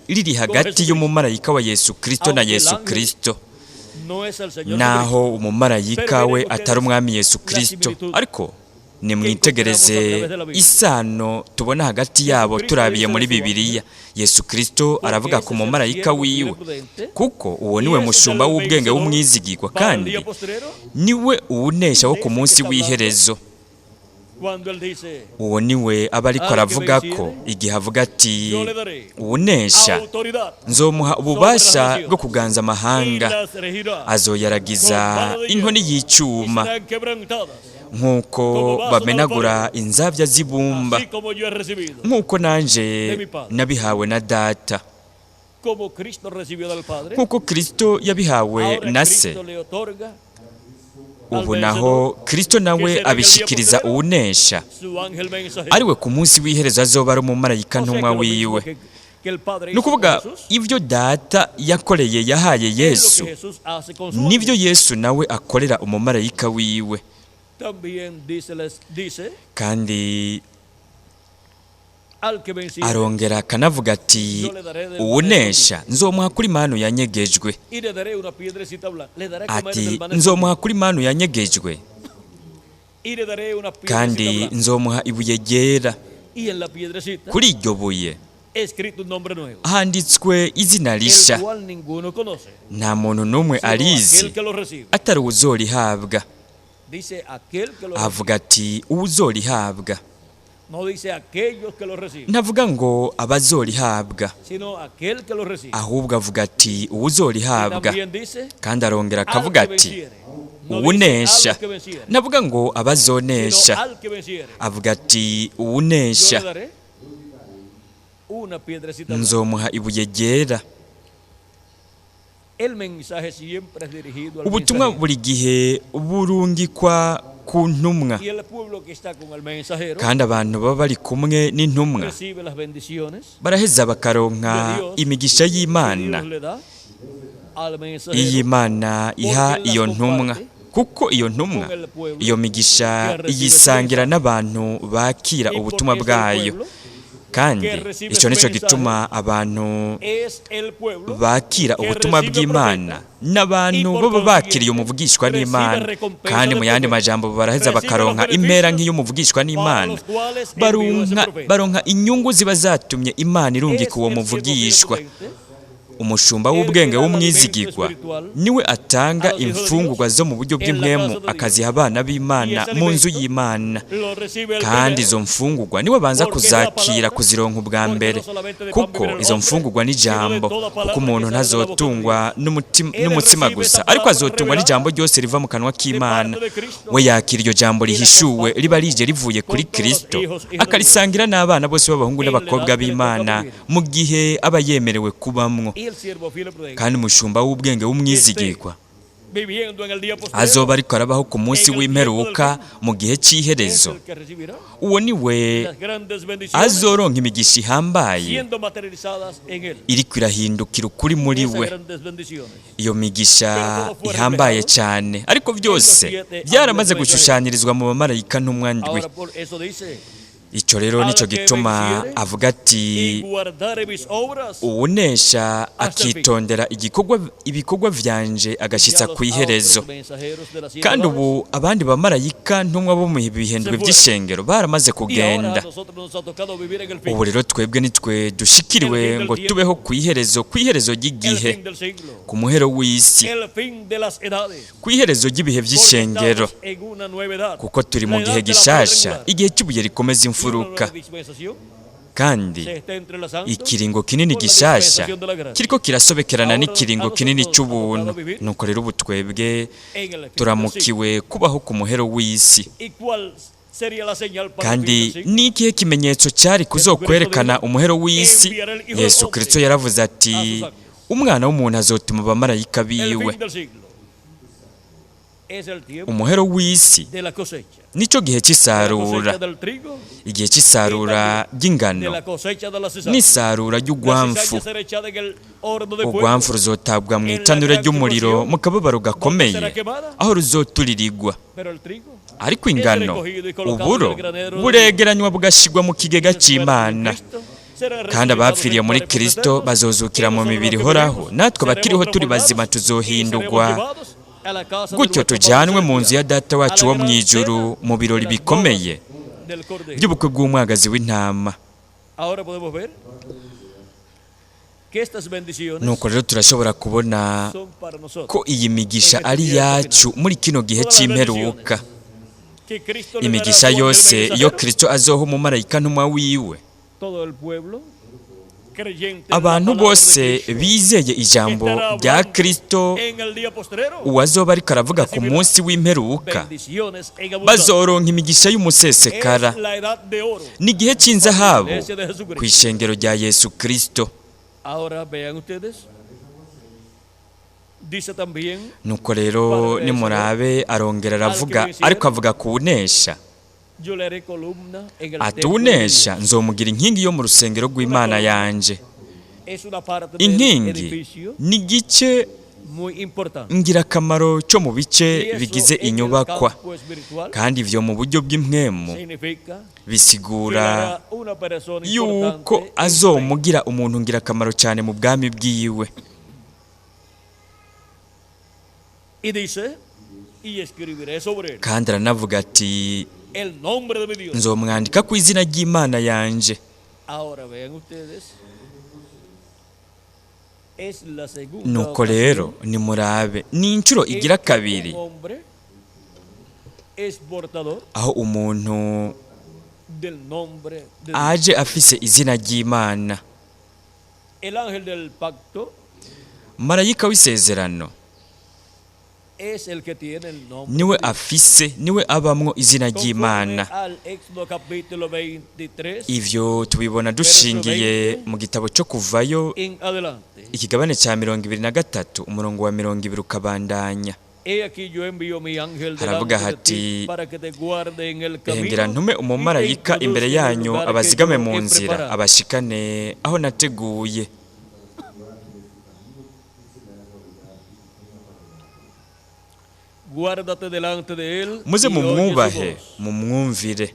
riri hagati y'umumarayika wa Yesu Kristo na Yesu Kristo. Naho umumarayika we atari Umwami Yesu Kristo, ariko nimwitegereze isano tubona hagati yabo turabiye muri Bibiliya. Yesu Kristo aravuga ku mumarayika wiwe, kuko uwo niwe mushumba w'ubwenge w'umwizigirwa, kandi niwe uwunesha wo ku munsi w'iherezo. Uwo niwe aba ariko aravuga ko igihe avuga ati uwunesha nzomuha ububasha bwo kuganza amahanga, azoyaragiza inkoni y'icyuma nk'uko bamenagura inzabya z'ibumba, nk'uko nanje nabihawe na Data, nk'uko Kristo yabihawe na Se. Ubu naho Kristo nawe abishikiriza uwunesha, ariwe ku munsi w'iherezo azoba ari umumarayika ntumwa wiwe. Ni ukuvuga ibyo Data yakoreye yahaye Yesu, nibyo Yesu nawe akorera umumarayika wiwe. Kandi arongera akanavuga ati uwunesha nzomuha kuri manu yanyegejwe. Ati nzomuha kuri manu yanyegejwe, kandi nzomuha ibuye ryera. Kuri iryo buye handitswe izina rishya, nta muntu n'umwe arizi atari uwuzorihabwa. Avuga ati uwuzorihabwa. No dice aquellos que lo reciben, ntavuga ngo abazorihabwa, sino aquel que lo recibe. ahubwo avuga ati Y uwuzorihabwa, también dice kandi arongera al akavuga que ati venciere. No dice a uwunesha. los que vencieren, Ntavuga ngo sino abazonesha, al que venciere. avuga ati Yo le uwunesha daré una piedrecita blanca. nzomuha ibuye ryera. El mensaje siempre es dirigido al Ubutumwa mensajero. buri gihe burungikwa ku ntumwa, Y el pueblo que está con el mensajero kandi abantu baba bari kumwe n'intumwa recibe las bendiciones baraheza bakaronka imigisha que y'Imana Dios le da al mensajero iy'Imana iha iyo ntumwa, kuko iyo ntumwa iyo migisha iyisangira n'abantu bakira y ubutumwa porque es el bwayo, pueblo kandi icyo nicyo gituma abantu es el pueblo bakira ubutumwa bw'Imana n'abantu baba bakiriye umuvugishwa n'Imana, kandi mu yandi majambo baraheza bakaronka impera nk'iy'umuvugishwa n'Imana, baronka inyungu ziba zatumye Imana irungika uwo muvugishwa. Umushumba w'ubwenge w'umwizigirwa niwe atanga imfungurwa zo mu buryo bw'impwemu akaziha abana b'Imana mu nzu y'Imana, kandi izo mfungurwa niwe banza kuzakira kuzironka ubwa mbere, kuko izo mfungurwa n'ijambo, kuko umuntu ntazotungwa n'umutima gusa, ariko azotungwa n'ijambo ryose riva mu kanwa k'Imana. We yakira iryo jambo rihishuwe riba rije rivuye kuri Kristo, akarisangira n'abana bose b'abahungu n'abakobwa b'Imana mu gihe aba yemerewe kubamwo. Kandi umushumba w'ubwenge w'umwizigirwa azoba ariko arabaho ku munsi w'imperuka mu gihe cy'iherezo, uwo ni we azoronka imigisha ihambaye iriko irahindukira ukuri muri we. Iyo migisha ihambaye cyane, ariko byose byaramaze gushushanyirizwa mu bamarayika ntumwa ndwi. Icyo rero nicyo gituma avuga ati uwunesha akitondera ibikorwa vyanje agashyitsa ku iherezo. Kandi ubu abandi bamarayika ntumwa bo mu bihendwe by'ishengero baramaze kugenda. Ubu rero twebwe nitwe dushikiriwe ngo tubeho ku iherezo ry'igihe, ku muhero w'isi, ku iherezo ry'ibihe by'ishengero, kuko turi mu gihe gishasha, igihe cy'ubuye rikomeza imfuruka, kandi ikiringo kinini gishasha kiriko kirasobekerana n'ikiringo kinini cy'ubuntu. Nuko rero ubu twebwe turamukiwe kubaho ku muhero w'isi, kandi n'ikihe kimenyetso cyari kuzokwerekana umuhero w'isi? Yesu Kristo yaravuze ati umwana w'umuntu azotuma abamarayika biwe. Umuhero w'isi nicyo gihe cy'isarura, igihe cy'isarura ry'ingano n'isarura ry'ugwamfu. Ugwamfu ruzotabwa mu itanura ry'umuriro mu kababaro gakomeye, aho ruzoturirirwa. Ariko ingano, uburo buregeranywa bugashyirwa mu kigega cy'Imana, kandi abapfiriye muri Kristo bazozukira mu mibiri ihoraho. Natwe bakiriho turi bazima tuzohindurwa, gutyo tujyanwe mu nzu ya Data wacu wo mu ijuru mu birori bikomeye by'ubukwe bw'umwagazi w'intama. Nuko rero turashobora kubona ko iyi migisha ari yacu muri kino gihe cy'imperuka. Imigisha yose iyo Kristo azoha umumarayika ntumwa wiwe, abantu bose bizeye ijambo rya Kristo uwazoba ariko aravuga ku munsi w'imperuka bazoronka imigisha y'umusesekara. Ni igihe cy'inzahabu ku ishengero rya Yesu Kristo. Nuko rero nimurabe arongera aravuga, ariko avuga kuwunesha. Atunesha nzomugira inkingi yo mu rusengero rw'Imana yanje. Inkingi ni igice ngirakamaro cyo mu bice bigize inyubakwa, kandi ivyo mu buryo bw'impwemu bisigura yuko azomugira umuntu ngirakamaro cyane mu bwami bwiwe. Kandi aranavuga ati nzomwandika ku izina ry'Imana yanje. Nuko rero nimurabe, ni inshuro igira kabiri aho umuntu del nombre de Dios. aje afise izina ry'Imana. El ángel del pacto Marayika w'isezerano es el que tiene el nombre niwe de Dios. afise, niwe abamwo izina ry'Imana. Conforme al Éxodo capítulo 23 Ivyo tubibona dushingiye mu gitabo cyo kuvayo en adelante. ikigabane cya 23 umurongo wa 20 ukabandanya. He aquí yo envío mi ángel Haravuga delante de hati, ti para que te guarde en el Ehengera camino ntume umumarayika y te imbere introduzca en el yanyu lugar que abazigame yo mu he nzira preparado. abashikane aho nateguye. Guárdate delante de él Muze y oye su mumwubahe, voz. mumwumvire.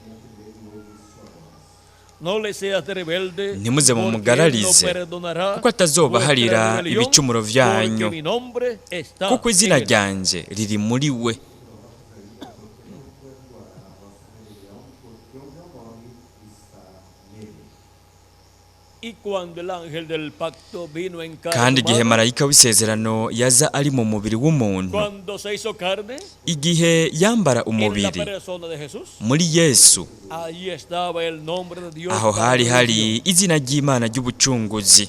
No le seas rebelde, Ntimuze porque él no mumugararize, perdonará kuko atazobaharira vuestra rebelión, ibicumuro vyanyu, porque mi nombre está kuko izina en él. ryanje riri muri we. Y cuando el ángel del pacto vino en Kandi carne igihe humana, marayika w'isezerano yaza ari mu mubiri w'umuntu, cuando se hizo carne igihe yambara en la umubiri persona de Jesús, muri Yesu, ahí estaba el nombre de Dios aho para hari hari redención, izina ry'Imana ry'ubucunguzi.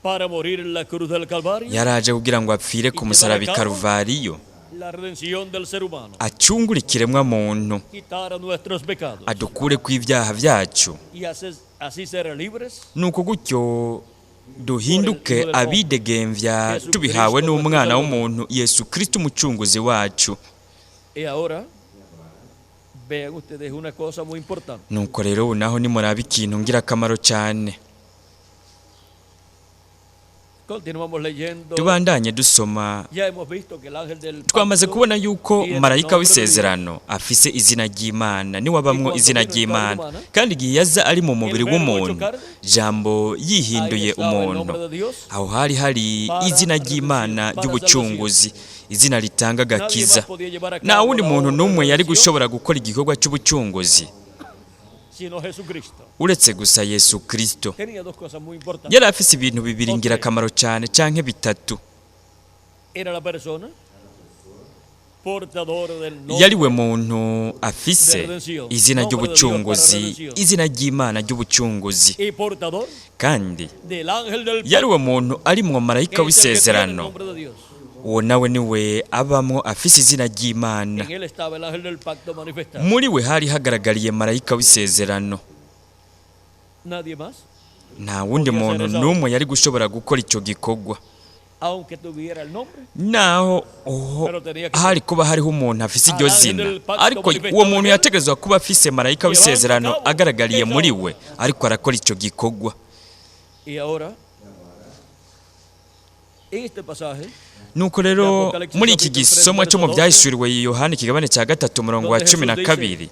para morir en la cruz del Calvario, Yaraje kugira ngo apfire ku musaraba i Karuvariyo, la redención del ser humano, acungure ikiremwa muntu, quitar nuestros pecados adukure ku ibyaha byacu, y así ser libres. nuko gutyo duhinduke abidegemvya tubihawe n'umwana w'umuntu Yesu Kristo umucunguzi wacu. Y ahora, vean ustedes una cosa muy importante. Nuko rero ubu naho nimuraba ikintu ngirakamaro cyane. Continuamos leyendo. Tubandanye dusoma. Ya hemos visto que el ángel del Twamaze pacto kubona yuko tiene el marayika nombre de w'isezerano afise izina ry'Imana, niwe abamwo izina ry'Imana. Kandi igihe yaza ari mu mubiri w'umuntu, jambo yihinduye umuntu, aho hari hari izina ry'Imana ry'ubucunguzi, izina ritanga agakiza. Nta wundi muntu n'umwe yari gushobora gukora igikorwa cy'ubucunguzi sino Jesucristo. uretse gusa Yesu Kristo. Tenía dos cosas muy importantes. Yari afise ibintu bibiri ngirakamaro cyane canke bitatu. Era la persona portadora del Yari nombre we muntu afise izina ry'ubucunguzi, izina ry'Imana ry'ubucunguzi, y portador kandi del ángel del yari pacto, we muntu ari mu marayika que es el que tiene el w'isezerano. nombre de Dios. Uwo nawe niwe abamwo afise izina ry'Imana. En él estaba el ángel del pacto manifestado. Muri we hari hagaragariye marayika w'isezerano. Nadie más, Nta wundi muntu n'umwe yari gushobora gukora icyo gikorwa. aunque tuviera el nombre, Naho hari kuba hariho umuntu afise iryo zina, ariko uwo muntu yategezwa kuba afise marayika w'isezerano agaragariye muri we, ariko arakora icyo gikorwa. y ahora, en este pasaje, Nuko rero muri iki gisomwa cyo mu byahishuriwe Yohana ikigabane cya 3 umurongo wa 12,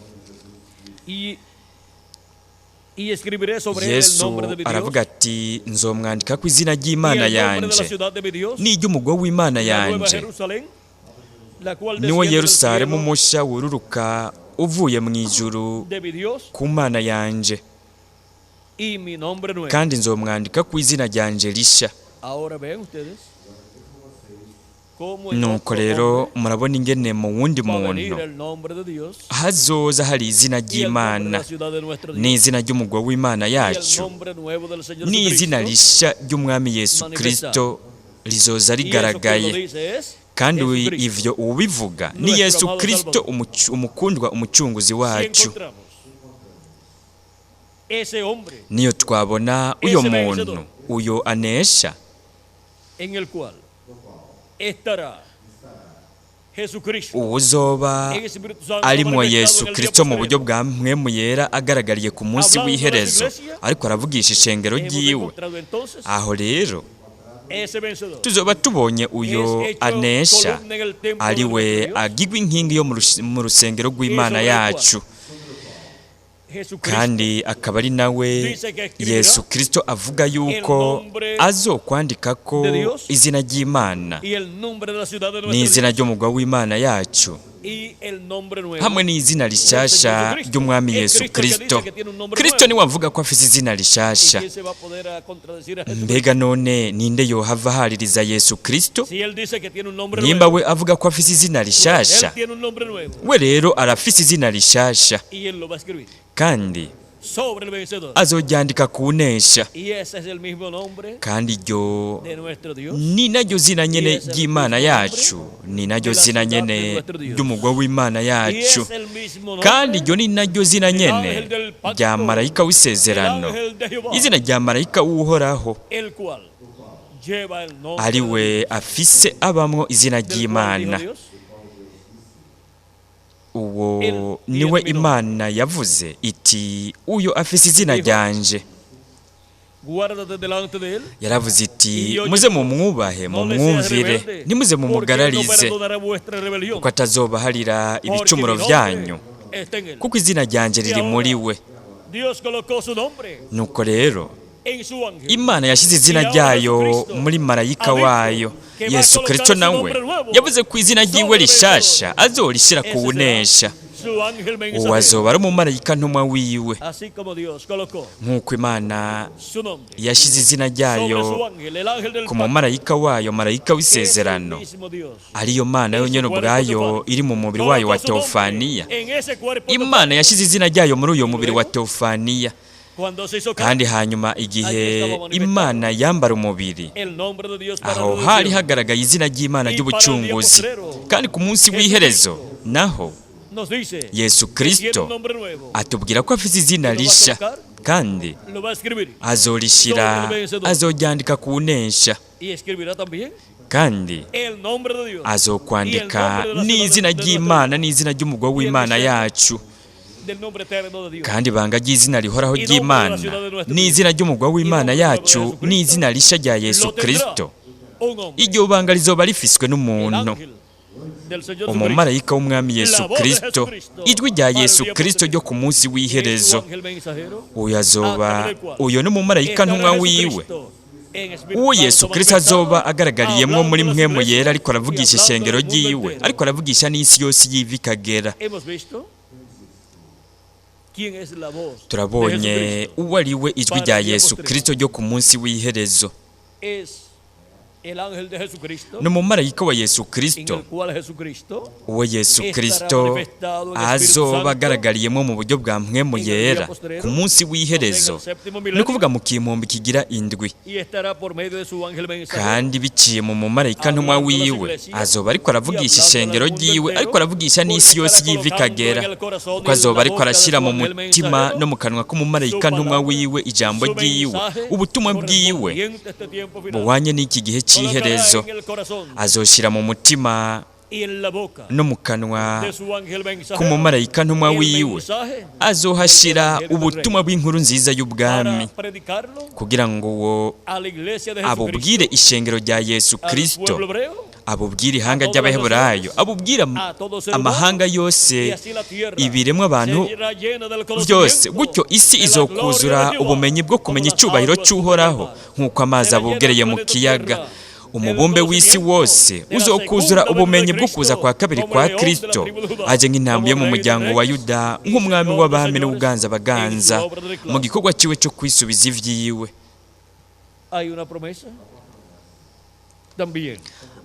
y escribiré sobre él el Yesu nombre de mi Dios aravuga ati, nzomwandika ku izina y ry'Imana el nombre de la yanje ciudad de mi Dios, n'iry'umugwa w'Imana la nueva yanje, Jerusalén, la cual niwo desciende del Yerusalemu cielo mushya wururuka uvuye mu ijuru de mi Dios, ku Mana yanje, y mi nombre nuevo. kandi nzomwandika ku izina ryanje rishya. Ahora ven ustedes cómo en Nuko otro rero nombre murabona ingene mu wundi va a venir muntu el nombre de Dios hazoza hari izina y el nombre de ry'Imana, la ciudad de nuestro Dios n'izina ry'umugwa w'Imana y el yacu, nombre nuevo del Señor n'izina Jesucristo. rishya ry'Umwami Yesu Kristo rizoza Y eso que lo rigaragaye. dice es Kandi Jesucristo. ivyo ubivuga ni Yesu Kristo umukundwa umucunguzi Si wacu. encontramos ese hombre Niyo twabona uyo muntu, uyo anesha, en el cual estará Jesucristo, uzoba en Espíritu Santo arimo manifestado Yesu en el Kristo día mu buryo postrero. bwa mpwemu yera agaragariye ku munsi w'iherezo, ariko aravugisha ishengero Hemos ryiwe. encontrado entonces Aho rero ese vencedor. tuzoba tubonye uyo Es hecho anesha, columna en el templo ari de we nuestro Dios. agirwa inkingi yo mu rusengero rw'Imana yacu, Jesucristo kandi akaba ari nawe Yesu Kristo avuga yuko azokwandikako izina ry'Imana y el nombre de la ciudad de nuestro n'izina Dios. ry'umugwa w'Imana yacu, hamwe n'izina rishasha ry'umwami Yesu Kristo. Kristo niwe avuga ko afise izina rishasha. Mbega none ninde yohava haririza Yesu Kristo? Nimba we avuga ko afise izina rishasha, we rero arafise izina rishasha, kandi azoryandika kunesha, kandi iryo ni naryo zina nyene ry'Imana yacu, ni naryo zina nyene ry'umugwa w'Imana yacu, kandi iryo ni naryo zina nyene rya marayika w'isezerano, izina rya marayika w'uhoraho, ari we afise abamwo izina ry'Imana. Uwo niwe Imana yavuze iti uyo afise izina ryanje. Yaravuze iti muze mumwubahe, mumwumvire, ntimuze mumugararize, kuko atazobaharira ibicumuro vyanyu, kuko izina ryanje riri muri we. Nuko rero Imana yashize izina ryayo muri marayika wayo. Yesu Kristo nawe yavuze ku izina ryiwe rishasha azorishira kuwunesha. Uwo azoba ari umumarayika ntumwa wiwe, nk'uko Imana yashize izina ryayo ku mumarayika wayo, marayika w'isezerano, ariyo Mana yonyene ubwayo iri mu mubiri wayo wa teofaniya. Imana yashize izina ryayo muri uyo mubiri wa teofaniya, kandi hanyuma igihe Imana yambara umubiri, aho hari hagaragaye izina ry'Imana ry'ubucunguzi. Kandi ku munsi w'iherezo naho Yesu Kristo atubwira ko afite izina risha, kandi azorishira, azoryandika kunesha, kandi azokwandika n'izina ry'Imana n'izina ry'umugwa w'Imana yacu. Kandi banga ry'izina rihoraho ry'Imana n'izina ry'umugwa w'Imana yacu n'izina risha rya Yesu Kristo, iryo banga rizoba rifiswe n'umuntu, umumarayika w'umwami Yesu Kristo, ijwi rya Yesu Kristo ryo ku munsi w'iherezo. Uyo n'umumarayika ntumwa wiwe, uwo Yesu Kristo azoba agaragariyemwo muri mpwemu yera, ariko aravugisha ishengero ryiwe, ariko aravugisha n'isi yose yiva ikagera. Turabonye uwo ari we ijwi rya Yesu Kristo ryo ku munsi w'iherezo. N'umumarayika wa Yesu Kristo, uwo Yesu Kristo azoba agaragariyemo mu buryo bwa mpwemu yera ku munsi w'iherezo, ni ukuvuga mu kimpumbi kigira indwi. Kandi biciye mu mumarayika ntumwa wiwe, azoba ariko aravugisha ishengero ryiwe, ariko aravugisha n'isi yose yiva ikagera, kuko azoba ariko arashyira mu mutima no mu kanwa k'umumarayika ntumwa wiwe ijambo ryiwe, ubutumwa bwiwe buhwanye n'iki gihe cy'iherezo. Azoshira mu mutima no mu kanwa k'umumarayika ntumwa wiwe, azohashira ubutumwa bw'inkuru nziza y'ubwami, kugira ngo uwo abubwire ishengero rya Yesu Kristo, abubwire ihanga ry'Abaheburayo, abubwire amahanga yose, ibiremwa abantu byose. Gutyo isi izokuzura ubumenyi bwo kumenya icyubahiro cy'uhoraho, nk'uko amazi abugereye mu kiyaga. Umubumbe w'isi wose uzokuzura ubumenyi bwo kuza kwa kabiri kwa Kristo, aje nk'intambwe yo mu muryango wa Yuda, nk'umwami w'abami n'uganza abaganza, mu gikorwa ciwe cyo kwisubiza ivyiwe.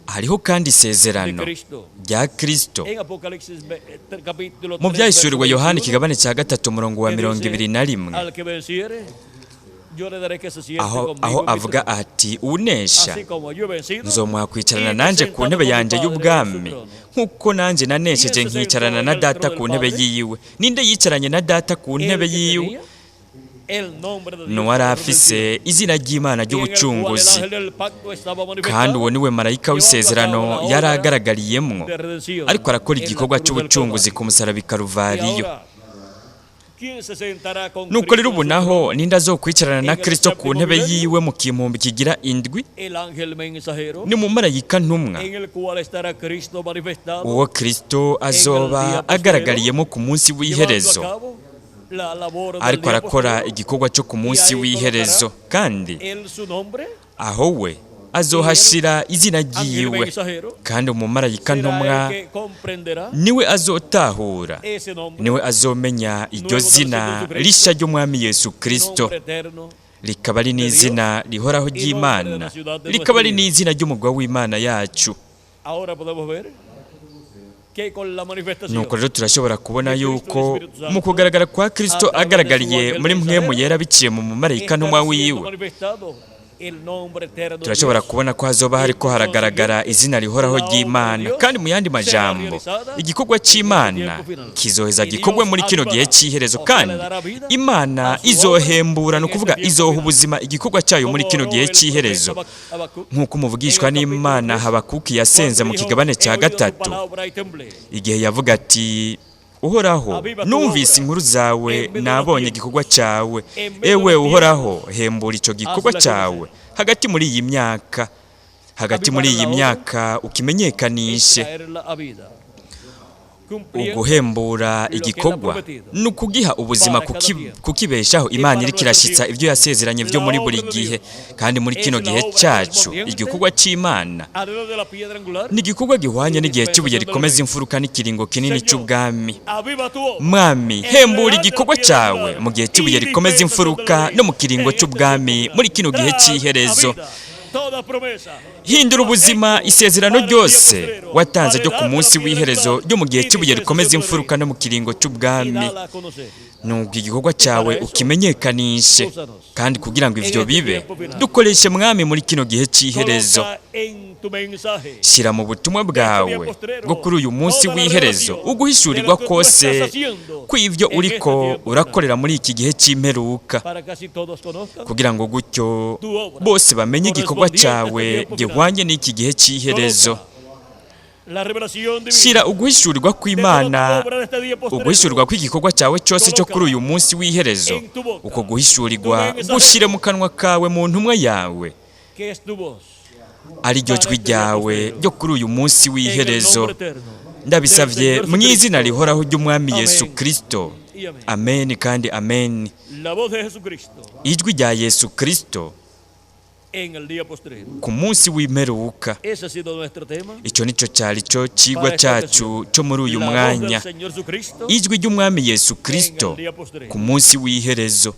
Hariho kandi isezerano rya Kristo mu byahishuriwe Yohana ikigabane cya 3:21, aho avuga ati unesha nzomuha kwicarana nanje ku ntebe yanje y'ubwami, nk'uko nanje nanesheje nkicarana na data ku ntebe yiwe. Ninde yicaranye na data ku ntebe yiwe? N'uwari afise izina ry'Imana ry'ubucunguzi, kandi uwo niwe marayika w'isezerano yari agaragariyemwo, ariko arakora igikorwa cy'ubucunguzi ku musaraba i Karuvariyo. Nuko rero ubu naho ninde azokwicarana na Kristo ku ntebe yiwe mu kimpumbi kigira indwi? Ni umumarayika ntumwa, uwo Kristo azoba agaragariyemo ku munsi w'iherezo, ariko arakora igikorwa cyo ku munsi w'iherezo. Kandi aho we azohashira izina ryiwe, kandi umumarayika ntumwa niwe azotahura, niwe azomenya iryo zina rishya ry'Umwami Yesu Kristo, rikaba ari n'izina rihoraho ry'Imana, rikaba ari n'izina ry'umugwa w'Imana yacu. Nuko rero turashobora kubona yuko mu kugaragara kwa Kristo agaragariye muri mpwemu yera biciye mu mumarayika ntumwa wiwe, turashobora kubona ko hazoba hariko haragaragara izina rihoraho ry'Imana, kandi mu yandi majambo igikorwa cy'Imana kizoheza gikorwe muri kino gihe cy'iherezo, kandi Imana izohembura, no kuvuga izoha ubuzima igikorwa cyayo muri kino gihe cy'iherezo, nk'uko umuvugishwa n'Imana Habakuki yasenze mu kigabane cya 3, igihe yavuga ati: Uhoraho, numvise inkuru zawe, nabonye igikorwa cyawe. Ewe Uhoraho, hembura icyo gikorwa cyawe hagati muri iyi myaka, ukimenyekanishe. Uguhembura igikorwa ni ukugiha ubuzima, kukibeshaho. Imana iriko irashitsa ibyo yasezeranye byo muri buri gihe, kandi muri kino gihe cyacu igikorwa cy'Imana ni igikorwa gihwanye n'igihe cy'ubuye rikomeza imfuruka n'ikiringo kinini cy'ubwami. Mwami, hembura igikorwa cyawe mu gihe cy'ubuye rikomeza imfuruka no mu kiringo cy'ubwami muri kino gihe cy'iherezo. Hindura ubuzima isezerano ryose watanze ryo ku munsi w'iherezo ryo mu gihe cy'ubuye rikomeza imfuruka no mu kiringo cy'ubwami. Nubwo igikorwa cyawe ukimenyekanishe, kandi kugira ngo ivyo bibe, dukoreshe Mwami muri kino gihe cy'iherezo. Shyira mu butumwa bwawe bwo kuri uyu munsi w'iherezo uguhishurirwa kose kw'ivyo uriko urakorera muri iki gihe cy'imperuka, kugira ngo gutyo bose bamenye igikorwa cyawe gihwanye n'iki gihe cy'iherezo. Shyira uguhishurirwa kw'Imana, uguhishurirwa kw'igikorwa cyawe cyose cyo kuri uyu munsi w'iherezo, uko guhishurirwa gushyire mu kanwa kawe mu ntumwa yawe, ari ryo jwi ryawe ryo kuri uyu munsi w'iherezo. Ndabisavye mu izina rihoraho ry'Umwami Yesu Kristo. Amen kandi amen. Ijwi rya Yesu Kristo ku munsi w'imperuka. Icyo nicyo cyari cyo kigwa cyacu cyo muri uyu mwanya. Ijwi ry'Umwami Yesu Kristo ku munsi w'iherezo.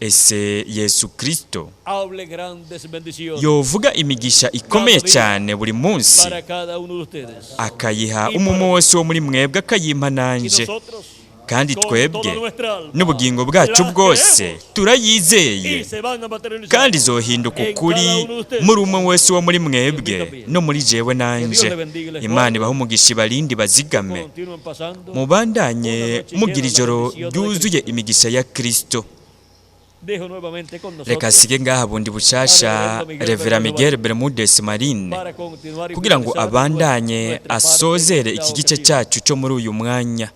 Ese Yesu Kristo yovuga imigisha ikomeye cyane buri munsi, akayiha umwe wese wo muri mwebwe, akayimpa nanje, kandi twebwe n'ubugingo bwacu bwose turayizeye, kandi izohinduka ukuri muri umwe wese wo muri mwebwe no muri jewe nanje. Imana ibahe umugisha, ibarinde, bazigame, mubandanye mugira ijoro ryuzuye imigisha ya Kristo. Reka sige ngaha bundi bushasha Revera Miguel Bermudez Marine kugira ngo abandanye asozere iki gice cyacu cyo muri uyu mwanya.